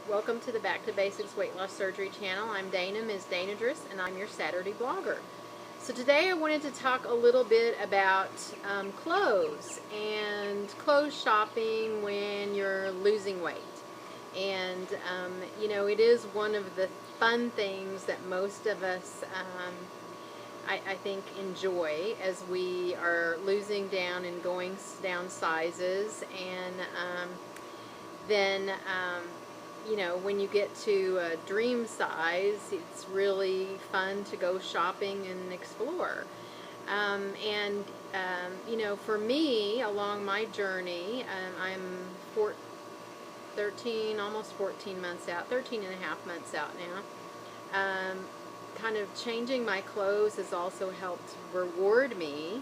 Welcome to the Back to Basics Weight Loss Surgery channel. I'm Dana, MsDanaGerous, and I'm your Saturday blogger. So today I wanted to talk a little bit about clothes and clothes shopping when you're losing weight. And you know, it is one of the fun things that most of us I think enjoy as we are losing down and going down sizes, and then you know, when you get to a dream size, it's really fun to go shopping and explore. You know, for me, along my journey, I'm 13, almost 14 months out, 13 and a half months out now. Kind of changing my clothes has also helped reward me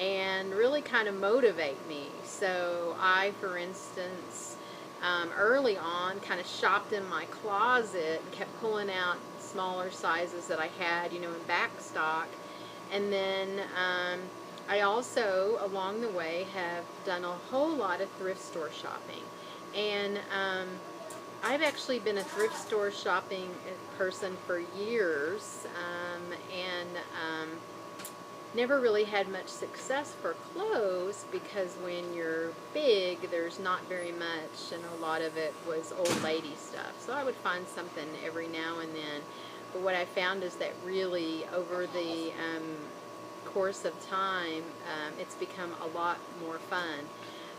and really kind of motivate me. So I, for instance, early on kind of shopped in my closet and kept pulling out smaller sizes that I had, you know, in back stock. And then I also, along the way, have done a whole lot of thrift store shopping. And I've actually been a thrift store shopping person for years, and never really had much success for clothes, because when you're big, there's not very much, and a lot of it was old lady stuff. So I would find something every now and then. But what I found is that really over the course of time, it's become a lot more fun.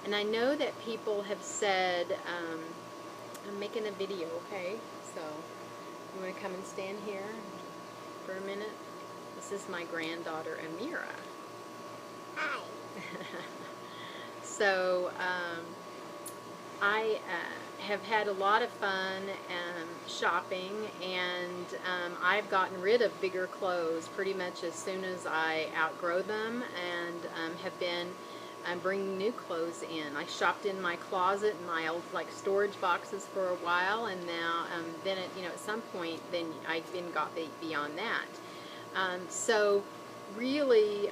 And I know that people have said, I'm making a video, okay? So you want to come and stand here for a minute? This is my granddaughter, Amira. Hi. So I have had a lot of fun shopping, and I've gotten rid of bigger clothes pretty much as soon as I outgrow them, and have been bringing new clothes in. I shopped in my closet and my old storage boxes for a while, and now then at some point then I even got beyond that. So really,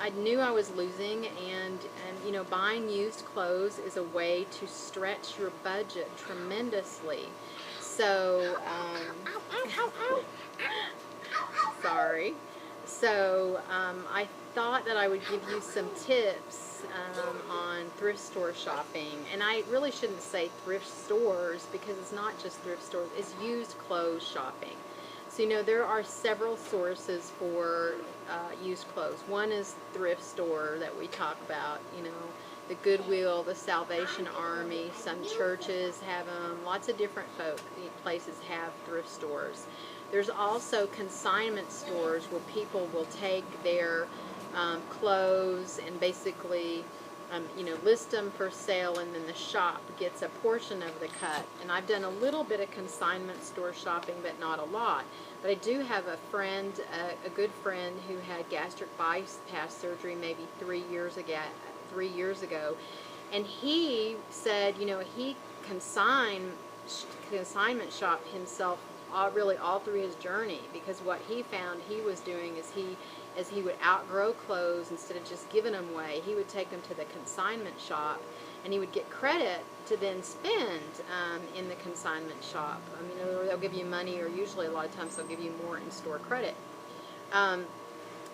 I knew I was losing, and you know, buying used clothes is a way to stretch your budget tremendously. So sorry. So I thought that I would give you some tips on thrift store shopping. And I really shouldn't say thrift stores, because it's not just thrift stores, it's used clothes shopping. So, you know, there are several sources for used clothes. One is thrift store that we talk about, you know, the Goodwill, the Salvation Army, some churches have them, lots of different places have thrift stores. There's also consignment stores where people will take their clothes and basically you know, list them for sale, and then the shop gets a portion of the cut. And I've done a little bit of consignment store shopping, but not a lot. But I do have a friend, a good friend, who had gastric bypass surgery maybe 3 years ago, and he said, you know, he consignment shopped himself really all through his journey, because what he found he was doing is as he would outgrow clothes, instead of just giving them away, he would take them to the consignment shop, and he would get credit to then spend in the consignment shop. I mean, they'll give you money, or usually a lot of times they'll give you more in-store credit.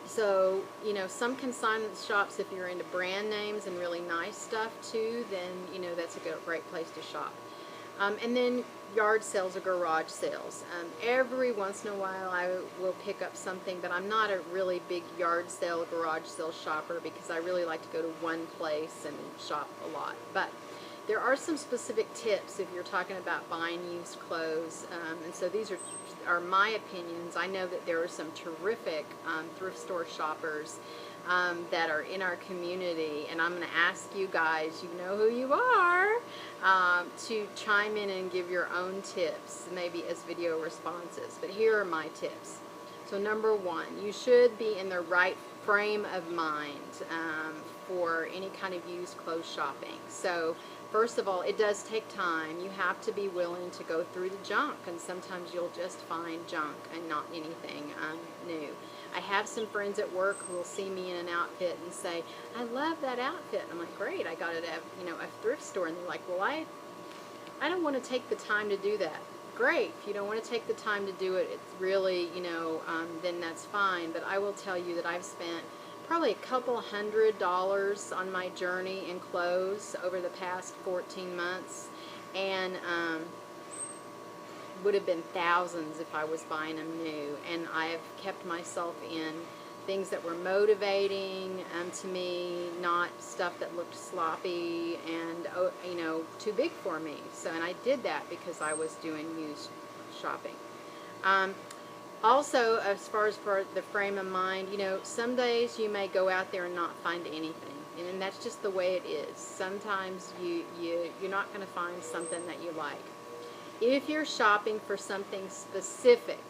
So, you know, some consignment shops, if you're into brand names and really nice stuff too, then, you know, that's a great place to shop. And then yard sales or garage sales. Every once in a while I will pick up something, but I'm not a really big yard sale, garage sale shopper, because I really like to go to one place and shop a lot. But there are some specific tips if you're talking about buying used clothes, and so these are my opinions. I know that there are some terrific thrift store shoppers that are in our community, and I'm going to ask you guys, you know who you are, to chime in and give your own tips, maybe as video responses. But here are my tips. So number one, you should be in the right frame of mind for any kind of used clothes shopping. So first of all, it does take time. You have to be willing to go through the junk, and sometimes you'll just find junk and not anything new. I have some friends at work who will see me in an outfit and say, "I love that outfit." And I'm like, "Great, I got it at, you know, a thrift store." And they're like, "Well, I don't want to take the time to do that. Great. If you don't want to take the time to do it, it's really, then that's fine. But I will tell you that I've spent probably a couple $100 on my journey in clothes over the past 14 months. And would have been thousands if I was buying them new. And I've kept myself in things that were motivating to me, not stuff that looked sloppy and too big for me. So, and I did that because I was doing used shopping. Also, as far as for the frame of mind, some days you may go out there and not find anything, and that's just the way it is. Sometimes you're not going to find something that you like. If you're shopping for something specific,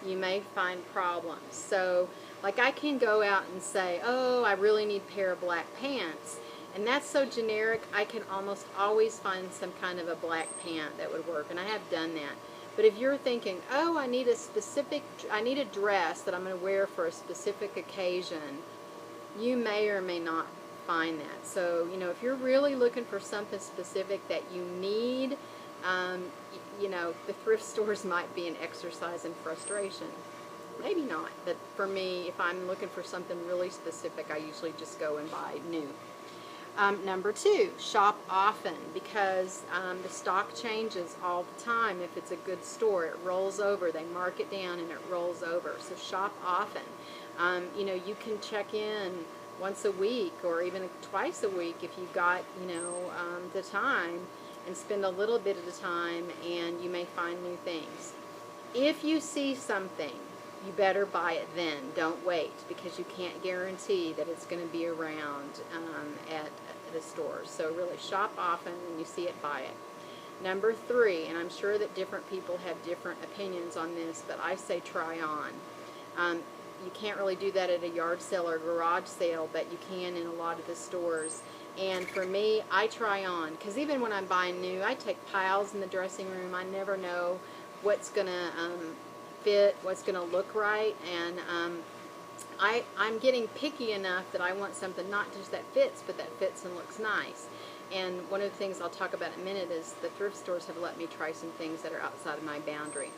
you may find problems. So, like I can go out and say, oh, I really need a pair of black pants. And that's so generic, I can almost always find some kind of a black pant that would work. And I have done that. But if you're thinking, oh, I need a dress that I'm going to wear for a specific occasion, you may or may not find that. So, if you're really looking for something specific that you need, the thrift stores might be an exercise in frustration. Maybe not, but for me, if I'm looking for something really specific, I usually just go and buy new. Number 2, shop often, because the stock changes all the time. If it's a good store, it rolls over. They mark it down and it rolls over. So shop often. You can check in once a week or even twice a week if you've got, the time, and spend a little bit of the time, and you may find new things. If you see something, you better buy it then. Don't wait, because you can't guarantee that it's going to be around at the stores. So really shop often. When you see it, buy it. Number 3, and I'm sure that different people have different opinions on this, but I say try on. You can't really do that at a yard sale or garage sale, but you can in a lot of the stores. And for me, I try on, because even when I'm buying new, I take piles in the dressing room. I never know what's going to fit, what's going to look right, and I'm getting picky enough that I want something not just that fits, but that fits and looks nice. And one of the things I'll talk about in a minute is the thrift stores have let me try some things that are outside of my boundary.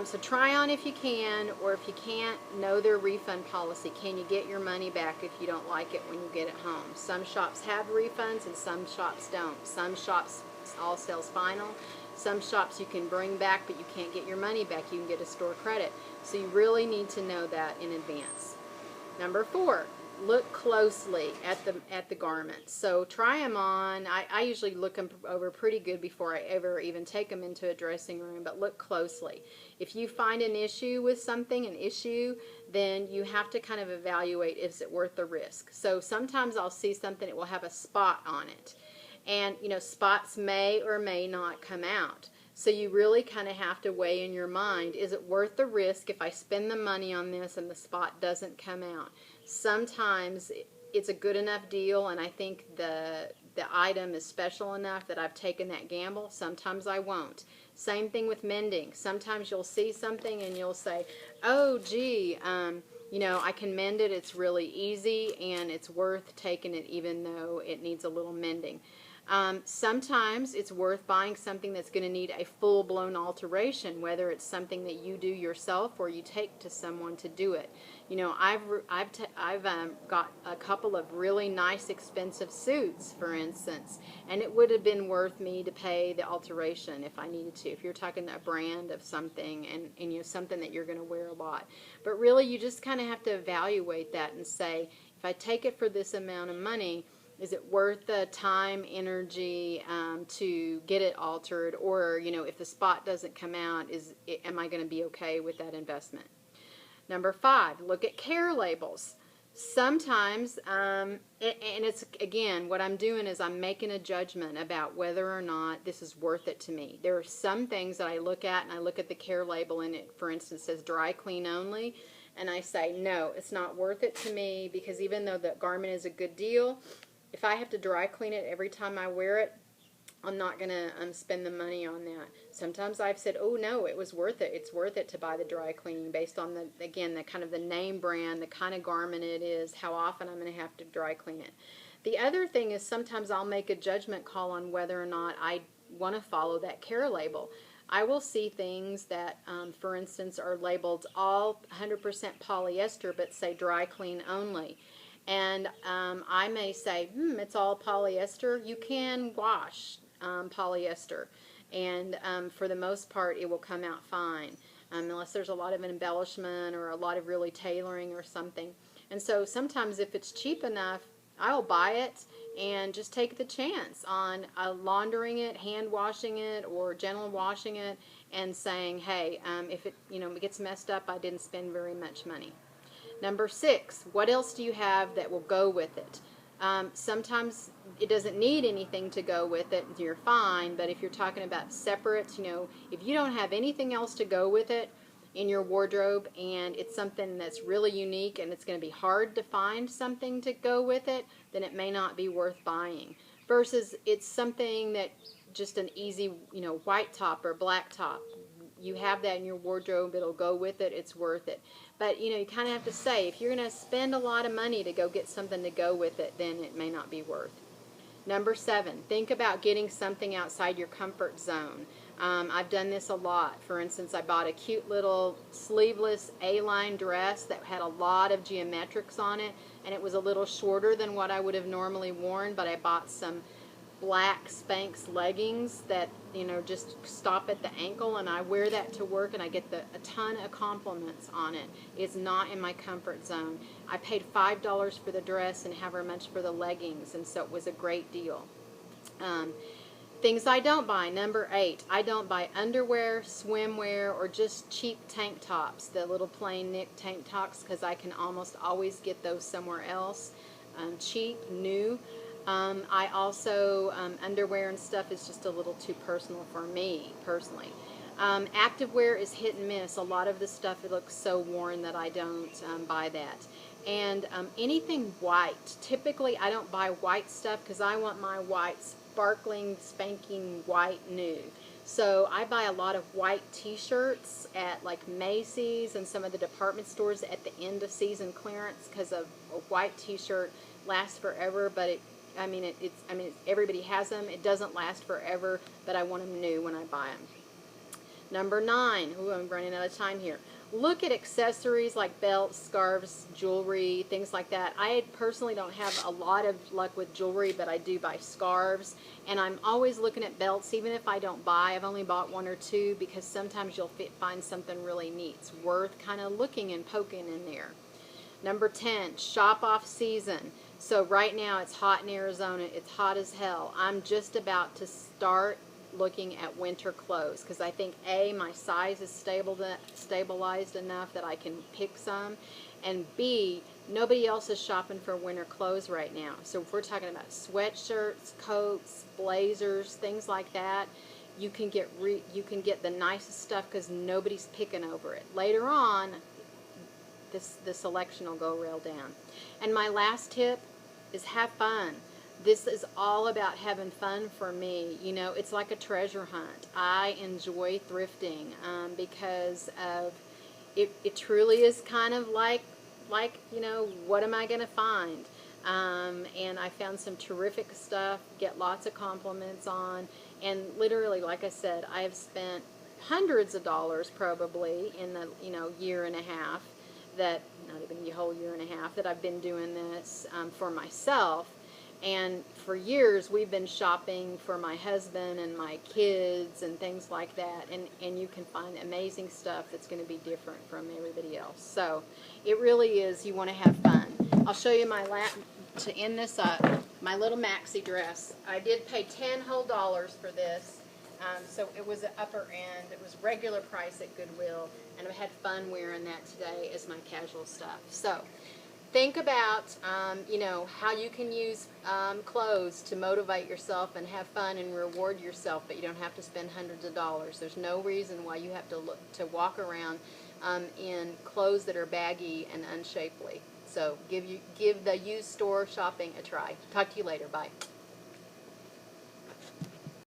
So try on if you can, or if you can't, know their refund policy. Can you get your money back if you don't like it when you get it home? Some shops have refunds and some shops don't. Some shops all sales final. Some shops you can bring back, but you can't get your money back. You can get a store credit. So you really need to know that in advance. Number 4, look closely at the garments. So try them on. I usually look them over pretty good before I ever even take them into a dressing room, but look closely. If you find an issue with something, then you have to kind of evaluate, is it worth the risk? So sometimes I'll see something that will have a spot on it. And, spots may or may not come out. So you really kind of have to weigh in your mind, is it worth the risk if I spend the money on this and the spot doesn't come out? Sometimes it's a good enough deal, and I think the item is special enough that I've taken that gamble. Sometimes I won't. Same thing with mending. Sometimes you'll see something and you'll say, oh, gee, I can mend it. It's really easy, and it's worth taking it even though it needs a little mending. Sometimes it's worth buying something that's going to need a full-blown alteration, whether it's something that you do yourself or you take to someone to do it. I've got a couple of really nice, expensive suits, for instance, and it would have been worth me to pay the alteration if I needed to. If you're talking a brand of something and something that you're going to wear a lot, but really you just kind of have to evaluate that and say, if I take it for this amount of money, is it worth the time, energy to get it altered? Or, if the spot doesn't come out, am I going to be okay with that investment? Number 5, look at care labels. Sometimes, and it's, again, what I'm doing is I'm making a judgment about whether or not this is worth it to me. There are some things that I look at, and I look at the care label, and it, for instance, says dry clean only. And I say, no, it's not worth it to me, because even though the garment is a good deal, if I have to dry clean it every time I wear it, I'm not going to spend the money on that. Sometimes I've said, oh no, it was worth it. It's worth it to buy the dry cleaning based on, the kind of the name brand, the kind of garment it is, how often I'm going to have to dry clean it. The other thing is sometimes I'll make a judgment call on whether or not I want to follow that care label. I will see things that, for instance, are labeled all 100% polyester, but say dry clean only. And I may say, it's all polyester. You can wash polyester, and for the most part, it will come out fine, unless there's a lot of embellishment or a lot of really tailoring or something. And so sometimes if it's cheap enough, I'll buy it and just take the chance on laundering it, hand washing it, or gentle washing it, and saying, hey, if it it gets messed up, I didn't spend very much money. Number 6, what else do you have that will go with it? Sometimes it doesn't need anything to go with it, you're fine, but if you're talking about separates, if you don't have anything else to go with it in your wardrobe and it's something that's really unique and it's going to be hard to find something to go with it, then it may not be worth buying. Versus it's something that just an easy, white top or black top. You have that in your wardrobe, it'll go with it, it's worth it. But you kind of have to say, if you're going to spend a lot of money to go get something to go with it, then it may not be worth. Number 7, think about getting something outside your comfort zone. I've done this a lot. For instance, I bought a cute little sleeveless A-line dress that had a lot of geometrics on it, and it was a little shorter than what I would have normally worn, but I bought some black Spanx leggings that just stop at the ankle, and I wear that to work and I get a ton of compliments on it. It's not in my comfort zone. I paid $5 for the dress and however much for the leggings, and so it was a great deal. Things I don't buy. Number 8, I don't buy underwear, swimwear, or just cheap tank tops, the little plain knit tank tops, because I can almost always get those somewhere else, cheap, new. I also, underwear and stuff is just a little too personal for me, personally. Activewear is hit and miss. A lot of the stuff, it looks so worn that I don't buy that. And anything white. Typically, I don't buy white stuff because I want my white sparkling, spanking white new. So I buy a lot of white t-shirts at like Macy's and some of the department stores at the end of season clearance, because a white t-shirt lasts forever, but everybody has them. It doesn't last forever, but I want them new when I buy them. Number 9, I'm running out of time here. Look at accessories like belts, scarves, jewelry, things like that. I personally don't have a lot of luck with jewelry, but I do buy scarves. And I'm always looking at belts, even if I don't buy. I've only bought 1 or 2 because sometimes you'll find something really neat. It's worth kind of looking and poking in there. Number 10, shop off season. So right now it's hot in Arizona. It's hot as hell. I'm just about to start looking at winter clothes because I think A, my size is stabilized enough that I can pick some, and B, nobody else is shopping for winter clothes right now. So if we're talking about sweatshirts, coats, blazers, things like that, you can get the nicest stuff because nobody's picking over it. Later on, the selection will go real down. And my last tip is have fun. This is all about having fun for me. It's like a treasure hunt. I enjoy thrifting because of it truly is kind of like what am I going to find? And I found some terrific stuff, get lots of compliments on, and literally, like I said, I have spent hundreds of dollars probably in the year and a half, that not even the whole year and a half that I've been doing this for myself. And for years we've been shopping for my husband and my kids and things like that, and you can find amazing stuff that's going to be different from everybody else. So it really is, you want to have fun. I'll show you to end this up, my little maxi dress. I did pay $10 whole for this. So it was an upper end. It was regular price at Goodwill, and I had fun wearing that today as my casual stuff. So think about, how you can use clothes to motivate yourself and have fun and reward yourself, but you don't have to spend hundreds of dollars. There's no reason why you have to walk around in clothes that are baggy and unshapely. So give the used store shopping a try. Talk to you later. Bye.